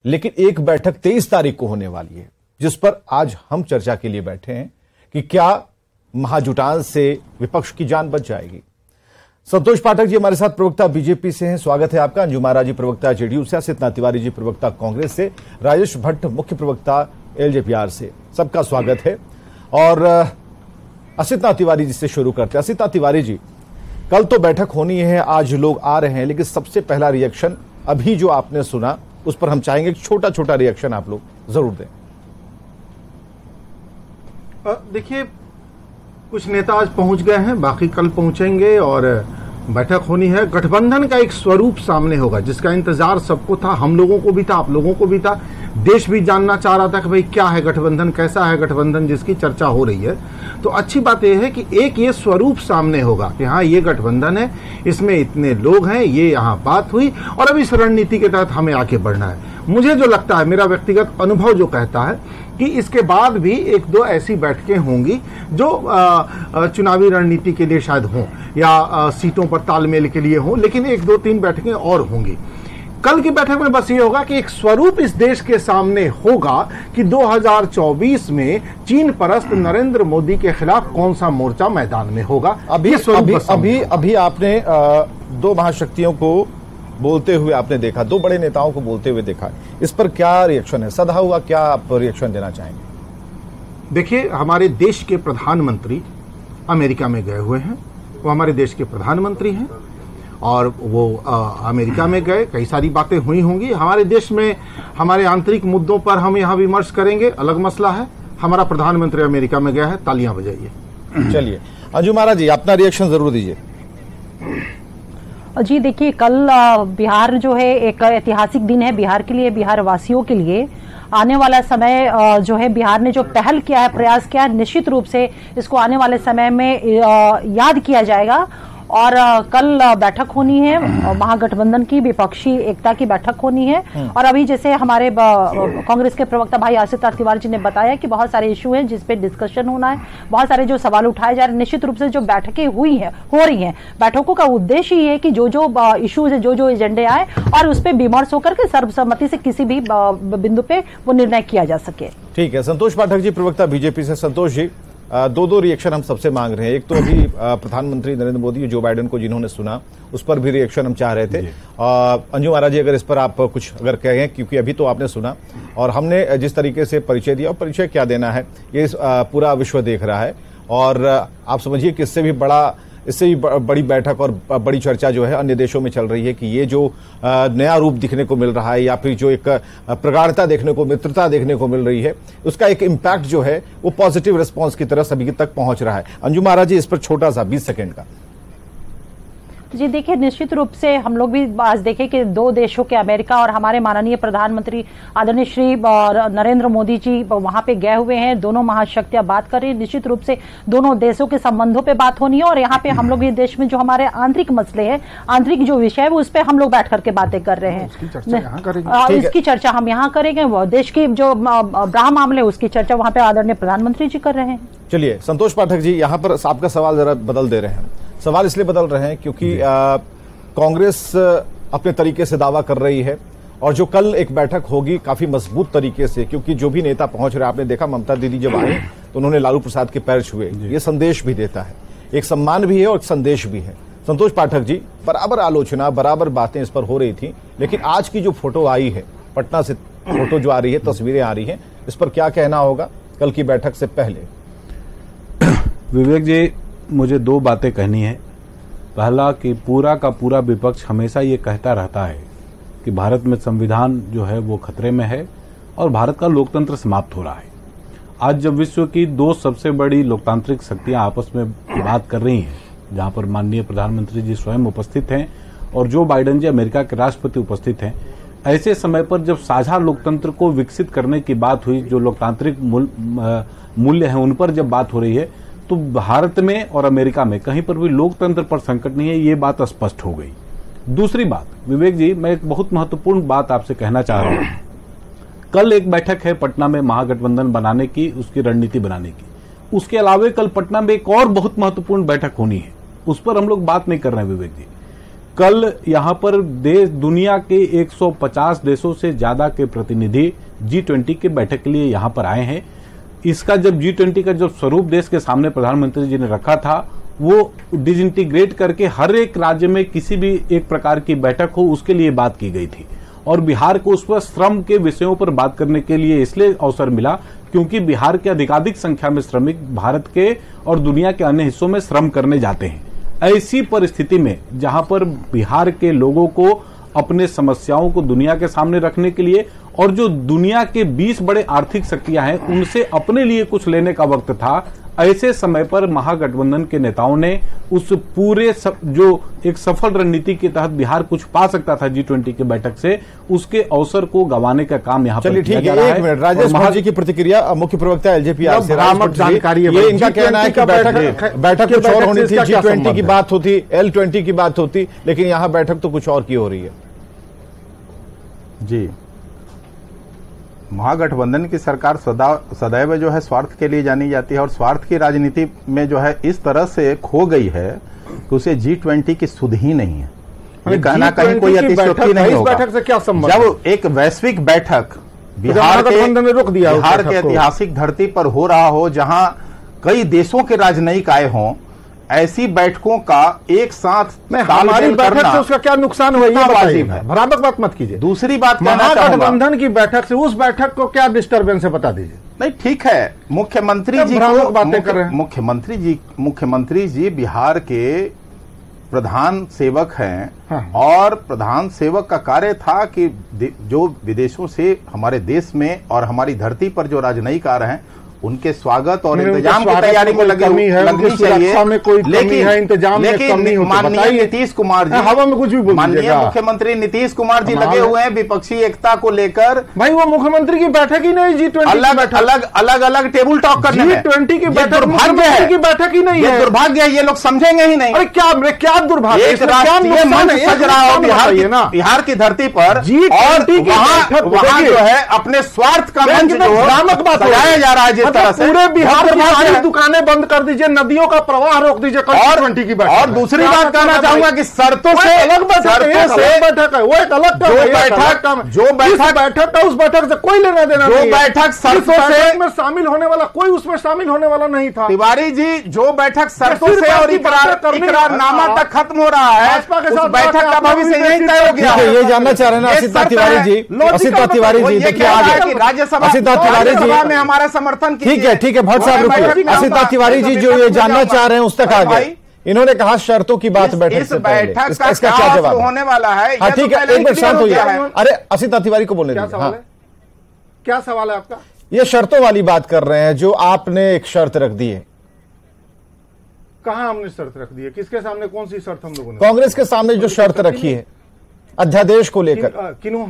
लेकिन एक बैठक 23 तारीख को होने वाली है, जिस पर आज हम चर्चा के लिए बैठे हैं कि क्या महाजुटान से विपक्ष की जान बच जाएगी। संतोष पाठक जी हमारे साथ प्रवक्ता बीजेपी से हैं, स्वागत है आपका। अंजुम आरा जी प्रवक्ता जेडीयू से, असित तिवारी जी प्रवक्ता कांग्रेस से, राजेश भट्ट मुख्य प्रवक्ता एलजेपीआर से, सबका स्वागत है। और असित तिवारी जी से शुरू करते हैं। असित तिवारी जी, कल तो बैठक होनी है, आज लोग आ रहे हैं, लेकिन सबसे पहला रिएक्शन अभी जो आपने सुना उस पर हम चाहेंगे कि छोटा छोटा रिएक्शन आप लोग जरूर दें। देखिए, कुछ नेता आज पहुंच गए हैं, बाकी कल पहुंचेंगे और बैठक होनी है। गठबंधन का एक स्वरूप सामने होगा जिसका इंतजार सबको था, हम लोगों को भी था, आप लोगों को भी था। देश भी जानना चाह रहा था कि भाई क्या है गठबंधन, कैसा है गठबंधन, जिसकी चर्चा हो रही है। तो अच्छी बात यह है कि एक ये स्वरूप सामने होगा कि हाँ ये गठबंधन है, इसमें इतने लोग हैं, ये यहाँ बात हुई और अब इस रणनीति के तहत हमें आगे बढ़ना है। मुझे जो लगता है, मेरा व्यक्तिगत अनुभव जो कहता है कि इसके बाद भी एक दो ऐसी बैठकें होंगी जो चुनावी रणनीति के लिए शायद हों या सीटों पर तालमेल के लिए हों, लेकिन एक दो तीन बैठकें और होंगी। कल की बैठक में बस ये होगा कि एक स्वरूप इस देश के सामने होगा कि 2024 में चीन परस्त नरेंद्र मोदी के खिलाफ कौन सा मोर्चा मैदान में होगा। अभी आपने दो महाशक्तियों को बोलते हुए आपने देखा, दो बड़े नेताओं को बोलते हुए देखा, इस पर क्या रिएक्शन है? सदा हुआ क्या आप रिएक्शन देना चाहेंगे? देखिए, हमारे देश के प्रधानमंत्री अमेरिका में गए हुए हैं, वो हमारे देश के प्रधानमंत्री हैं और वो अमेरिका में गए, कई सारी बातें हुई होंगी। हमारे देश में हमारे आंतरिक मुद्दों पर हम यहाँ विमर्श करेंगे, अलग मसला है। हमारा प्रधानमंत्री अमेरिका में गया है, तालियां बजाइए। चलिए अंजुम आरा जी, अपना रिएक्शन जरूर दीजिए। जी देखिए, कल बिहार जो है एक ऐतिहासिक दिन है बिहार के लिए, बिहार वासियों के लिए। आने वाला समय जो है बिहार ने जो पहल किया है, प्रयास किया है, निश्चित रूप से इसको आने वाले समय में याद किया जाएगा। और कल बैठक होनी है महागठबंधन की, विपक्षी एकता की बैठक होनी है। और अभी जैसे हमारे कांग्रेस के प्रवक्ता भाई असित तिवारी जी ने बताया कि बहुत सारे इशू हैं जिस पे डिस्कशन होना है, बहुत सारे जो सवाल उठाए जा रहे हैं। निश्चित रूप से जो बैठकें हो रही हैं, बैठकों का उद्देश्य ये है कि जो इशूज है, जो एजेंडे आए और उस पर विमर्श होकर के सर्वसम्मति से किसी भी बिंदु पे वो निर्णय किया जा सके। ठीक है, संतोष पाठक जी प्रवक्ता बीजेपी से। संतोष जी, दो रिएक्शन हम सबसे मांग रहे हैं। एक तो अभी प्रधानमंत्री नरेंद्र मोदी जो बाइडेन को जिन्होंने सुना, उस पर भी रिएक्शन हम चाह रहे थे। अंजुम आरा जी, अगर इस पर आप कुछ अगर कहें, क्योंकि अभी तो आपने सुना और हमने जिस तरीके से परिचय दिया, और परिचय क्या देना है, ये पूरा विश्व देख रहा है। और आप समझिए कि इससे भी बड़ी बैठक और बड़ी चर्चा जो है अन्य देशों में चल रही है कि ये जो नया रूप दिखने को मिल रहा है या फिर जो एक प्रगाढ़ता देखने को, मित्रता देखने को मिल रही है, उसका एक इम्पैक्ट जो है वो पॉजिटिव रिस्पांस की तरह सभी तक पहुंच रहा है। अंजुम आरा जी, इस पर छोटा सा 20 सेकंड का। जी देखिए, निश्चित रूप से हम लोग भी आज देखें कि दो देशों के, अमेरिका और हमारे माननीय प्रधानमंत्री आदरणीय श्री नरेंद्र मोदी जी वहां पे गए हुए हैं। दोनों महाशक्तियां बात कर रही है, निश्चित रूप से दोनों देशों के संबंधों पे बात होनी है। और यहाँ पे हम लोग ये देश में जो हमारे आंतरिक मसले हैं, आंतरिक जो विषय है, उस पर हम लोग बैठ करके बातें कर रहे हैं। इसकी चर्चा हम यहाँ करेंगे। देश की जो ब्राह मामले उसकी चर्चा वहां पे आदरणीय प्रधानमंत्री जी कर रहे हैं। चलिए संतोष पाठक जी, यहाँ पर आपका सवाल जरा बदल दे रहे हैं। सवाल इसलिए बदल रहे हैं क्योंकि कांग्रेस अपने तरीके से दावा कर रही है और जो कल एक बैठक होगी काफी मजबूत तरीके से, क्योंकि जो भी नेता पहुंच रहे, आपने देखा ममता दीदी जब आए तो उन्होंने लालू प्रसाद के पैर छुए। ये संदेश भी देता है, एक सम्मान भी है और एक संदेश भी है। संतोष पाठक जी, बराबर आलोचना, बराबर बातें इस पर हो रही थी, लेकिन आज की जो फोटो आई है, पटना से फोटो जो आ रही है, तस्वीरें आ रही हैं, इस पर क्या कहना होगा कल की बैठक से पहले? विवेक जी, मुझे दो बातें कहनी है। पहला कि पूरा का पूरा विपक्ष हमेशा ये कहता रहता है कि भारत में संविधान जो है वो खतरे में है और भारत का लोकतंत्र समाप्त हो रहा है। आज जब विश्व की दो सबसे बड़ी लोकतांत्रिक शक्तियां आपस में बात कर रही हैं, जहां पर माननीय प्रधानमंत्री जी स्वयं उपस्थित हैं और जो बाइडेन जी अमेरिका के राष्ट्रपति उपस्थित हैं, ऐसे समय पर जब साझा लोकतंत्र को विकसित करने की बात हुई, जो लोकतांत्रिक मूल्य हैं उन पर जब बात हो रही है, तो भारत में और अमेरिका में कहीं पर भी लोकतंत्र पर संकट नहीं है, ये बात स्पष्ट हो गई। दूसरी बात, विवेक जी, मैं एक बहुत महत्वपूर्ण बात आपसे कहना चाह रहा हूं। कल एक बैठक है पटना में महागठबंधन बनाने की, उसकी रणनीति बनाने की। उसके अलावा कल पटना में एक और बहुत महत्वपूर्ण बैठक होनी है, उस पर हम लोग बात नहीं कर रहे हैं विवेक जी। कल यहाँ पर देश दुनिया के 150 देशों से ज्यादा के प्रतिनिधि G20 के बैठक के लिए यहाँ पर आए हैं। इसका जब G20 का जो स्वरूप देश के सामने प्रधानमंत्री जी ने रखा था, वो डिसइंटीग्रेट करके हर एक राज्य में किसी भी एक प्रकार की बैठक हो, उसके लिए बात की गई थी। और बिहार को उस पर श्रम के विषयों पर बात करने के लिए इसलिए अवसर मिला क्योंकि बिहार के अधिकाधिक संख्या में श्रमिक भारत के और दुनिया के अन्य हिस्सों में श्रम करने जाते हैं। ऐसी परिस्थिति में जहां पर बिहार के लोगों को अपने समस्याओं को दुनिया के सामने रखने के लिए और जो दुनिया के 20 बड़े आर्थिक शक्तियां हैं उनसे अपने लिए कुछ लेने का वक्त था, ऐसे समय पर महागठबंधन के नेताओं ने उस पूरे जो एक सफल रणनीति के तहत बिहार कुछ पा सकता था G20 की बैठक से, उसके अवसर को गवाने का काम यहाँ पर किया जा रहा है। एक मिनट, राजेश भट्ट जी की प्रतिक्रिया, मुख्य प्रवक्ता एलजेपी से जानकारी ये इनका कहना है कि बैठक कुछ और होनी थी, G20 की बात होती, L20 की बात होती, लेकिन यहाँ बैठक तो कुछ और की हो रही है। जी, महागठबंधन की सरकार सदैव जो है स्वार्थ के लिए जानी जाती है और स्वार्थ की राजनीति में जो है इस तरह से खो गई है कि उसे G20 की सुध ही नहीं है। ये कहना कहीं कोई अतिशयोक्ति नहीं होगा। बैठक से क्या संबंध? जब एक वैश्विक बैठक बिहार के ऐतिहासिक धरती पर हो रहा हो, जहां कई देशों के राजनयिक आए हों, ऐसी बैठकों का एक साथ हमारी बैठक से उसका क्या नुकसान हुआ, ये वाजिब है। भ्रामक बात मत कीजिए। दूसरी बात, महागठबंधन की बैठक से उस बैठक को क्या डिस्टर्बेंस है बता दीजिए। नहीं, ठीक है, मुख्यमंत्री जी बातें कर रहे हैं। मुख्यमंत्री जी बिहार के प्रधान सेवक हैं। हाँ। और प्रधान सेवक का कार्य था कि जो विदेशों से हमारे देश में और हमारी धरती पर जो राजनयिक आ रहे हैं उनके स्वागत और इंतजाम की तैयारी में लगनी चाहिए। लेकिन माननीय नीतीश कुमार जी, हवा में कुछ भी बोल माननीय मुख्यमंत्री नीतीश कुमार जी लगे हुए हैं विपक्षी एकता को लेकर। भाई वो मुख्यमंत्री की बैठक ही नहीं, G20 अलग टेबल टॉक करने में। G20 की बैठक मुख्यमंत्री की बैठक ही नहीं है। दुर्भाग्य है, ये लोग समझेंगे ही नहीं। अरे क्या दुर्भाग्य, एक राष्ट्रीय मंच सज रहा हो बिहार की धरती पर, और वहां जो है अपने स्वार्थ का मंच सजाया जा रहा है। पूरे बिहार की सारी दुकानें बंद कर दीजिए, नदियों का प्रवाह रोक दीजिए। G20 की बैठक। और दूसरी बात कहना चाहूंगा कि शर्तों से अलग बैठक है, वो एक अलग जो बैठक है, उस बैठक से कोई लेना देना जो बैठक शर्तों से में शामिल होने वाला कोई उसमें शामिल होने वाला नहीं था। तिवारी जी, जो बैठक शर्तों से और इकरारनामा तक खत्म हो रहा है, उस बैठक का भविष्य यही तय हो गया। ये जानना चाह रहे हैं असिता तिवारी जी, देखिए आगे राज्यसभा तिवारी जी में हमारा समर्थन। ठीक है भट्ट साहब रुकिए। असिता तिवारी जी जो ये जानना चाह रहे हैं उस तक आ गए। इन्होंने कहा शर्तों की बात बैठक से पहले, इसका क्या जवाब होने वाला है? हाँ ठीक है, एक बार शांत हो जाए। अरे असिता तिवारी को बोलने दीजिए। क्या सवाल है आपका? ये शर्तों वाली बात कर रहे हैं जो आपने एक शर्त रख दी है। कहां हमने शर्त रख दी है? किसके सामने? कौन सी शर्त हम लोगों ने? कांग्रेस के सामने जो शर्त रखी है अध्यादेश को लेकर। किन्हों?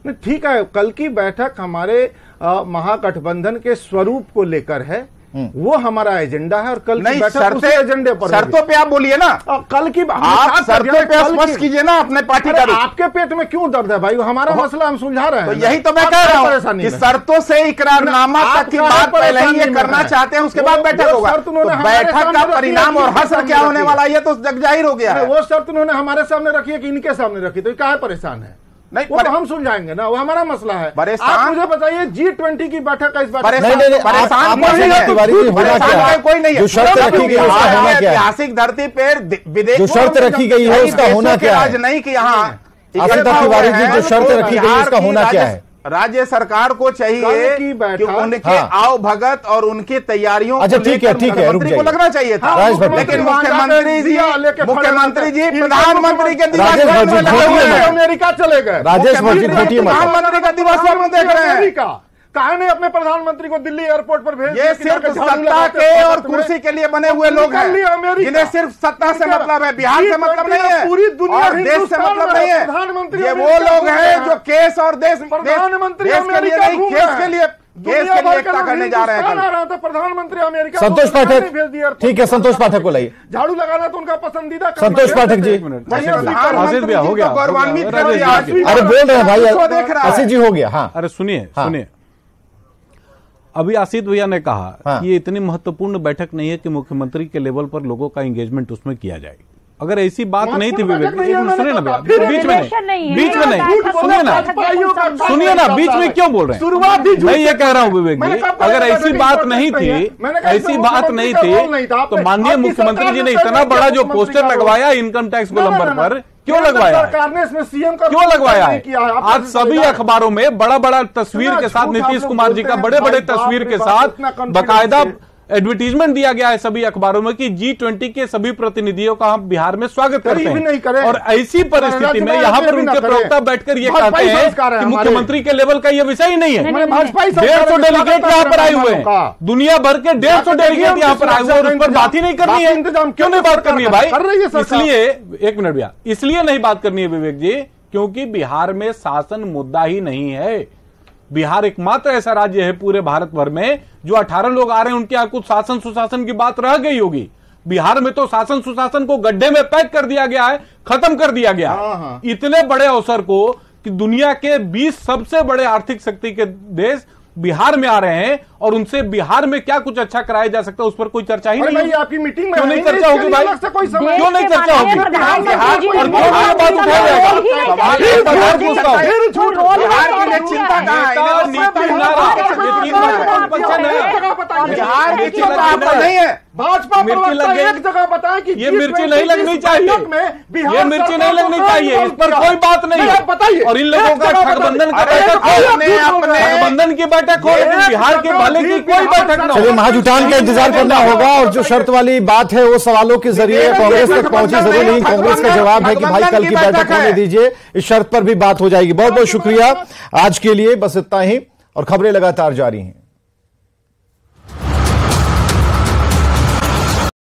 ठीक है, कल की बैठक हमारे महागठबंधन के स्वरूप को लेकर है, वो हमारा एजेंडा है। और कल की बैठक उसी एजेंडे पर। शर्तों पे आप बोलिए ना, कल की आप शर्तों पे स्पष्ट कीजिए ना अपने पार्टी का। आपके पेट में क्यों दर्द है भाई? हमारा मसला हम सुलझा रहे हैं। तो यही तो मैं कह रहा हूं कि शर्तों से इकरारनामा तक की बात पहले ही ये करना चाहते हैं, उसके बाद बैठक होगा। तो बैठक का परिणाम और हश्र क्या होने वाला ये तो जग जाहिर हो गया है। वो शर्त उन्होंने हमारे सामने रखी है कि इनके सामने रखी, तो क्या परेशान है? नहीं, वो तो हम सुलझाएंगे ना, वो हमारा मसला है। आप मुझे बताइए G20 की बैठक का इस बार परेशान कोई नहीं है। जो शर्त रखी गई है उसका होना क्या है? ऐतिहासिक धरती पर विदेश जो शर्त रखी गई है उसका होना क्या है? नहीं कि यहाँ असिता तिवारी जी, जो शर्त रखी गई है उसका होना क्या है? राज्य सरकार को चाहिए कि उनके आओ भगत और उनकी तैयारियों अच्छा ठीक है मुख्यमंत्री को लगना चाहिए था। लेकिन मुख्यमंत्री जी प्रधानमंत्री के दिवस अमेरिका चले गए। राजेश भट्ट जी प्रधानमंत्री का दिवस हम देख रहे हैं। कहा ने अपने प्रधानमंत्री को दिल्ली एयरपोर्ट पर भेज? ये सिर्फ सत्ता के और कुर्सी के लिए बने हुए लोग हैं, जिन्हें सिर्फ सत्ता से मतलब है, बिहार से मतलब नहीं है, पूरी दुनिया देश से मतलब नहीं है। प्रधानमंत्री ये वो लोग हैं जो केस और देश प्रधानमंत्री के लिए एकता करने जा रहे हैं। प्रधानमंत्री अमेरिका। संतोष पाठक, ठीक है, संतोष पाठक को लाइए। झाड़ू लगाना तो उनका पसंदीदा। संतोष पाठक जी, हो गया, अरे बोल रहे हैं भाई, आसिफ जी हो गया। हाँ अरे सुनिए, अभी आसिफ भैया ने कहा कि ये इतनी महत्वपूर्ण बैठक नहीं है कि मुख्यमंत्री के लेवल पर लोगों का एंगेजमेंट उसमें किया जाए। अगर ऐसी बात नहीं थी विवेक, सुनिए ना, बीच में सुनिए ना, बीच में क्यों बोल रहे हैं? मैं ये कह रहा हूं विवेक जी, अगर ऐसी बात नहीं थी तो माननीय मुख्यमंत्री जी ने इतना बड़ा जो पोस्टर लगवाया इनकम टैक्स गोलंबर पर, क्यों लगवाया? क्यों लगवाया है? आज सभी अखबारों में बड़ा बड़ा तस्वीर के साथ नीतीश कुमार जी का बड़े बड़े तस्वीर के साथ बाकायदा एडवर्टीजमेंट दिया गया है सभी अखबारों में कि G20 के सभी प्रतिनिधियों का हम बिहार में स्वागत करते हैं। और ऐसी परिस्थिति में यहाँ पर उनके प्रवक्ता बैठकर ये कहते हैं कि मुख्यमंत्री के लेवल का ये विषय ही नहीं है। 150 डेलीगेट यहाँ पर आए हुए हैं, दुनिया भर के 150 डेलीगेट यहाँ पर आए हुए हैं और उस पर बात ही नहीं करनी है। क्यों नहीं बात करनी है भाई? इसलिए एक मिनट भैया, इसलिए नहीं बात करनी है विवेक जी क्योंकि बिहार में शासन मुद्दा ही नहीं है। बिहार एकमात्र ऐसा राज्य है पूरे भारत भर में जो 18 लोग आ रहे हैं, उनके यहां कुछ शासन सुशासन की बात रह गई होगी। बिहार में तो शासन सुशासन को गड्ढे में पैक कर दिया गया है, खत्म कर दिया गया है। इतने बड़े अवसर को कि दुनिया के 20 सबसे बड़े आर्थिक शक्ति के देश बिहार में आ रहे हैं और उनसे बिहार में क्या कुछ अच्छा कराया जा सकता है उस पर कोई चर्चा ही नहीं। आपकी मीटिंग में क्यों नहीं चर्चा होगी भाई? क्यों नहीं चर्चा होगी? और क्यों नहीं बात उठाया जाएगा? नहीं है भाजपा एक जगह बताया कि ये मिर्ची नहीं लगनी चाहिए, ये मिर्ची नहीं लगनी चाहिए, इस पर कोई बात नहीं है। बताइए। और इन लोगों का गठबंधन का बैठक गठबंधन की बैठक हो, बिहार के भले की कोई बैठक ना हो। चलिए महाजुटान का इंतजार करना होगा। और जो शर्त वाली बात है वो सवालों के जरिए कांग्रेस तक पहुंची जरूर नहीं। कांग्रेस का जवाब है कि भाई कल की बैठक होने दीजिए, इस शर्त पर भी बात हो जाएगी। बहुत बहुत शुक्रिया आज के लिए, बस इतना ही और खबरें लगातार जारी हैं।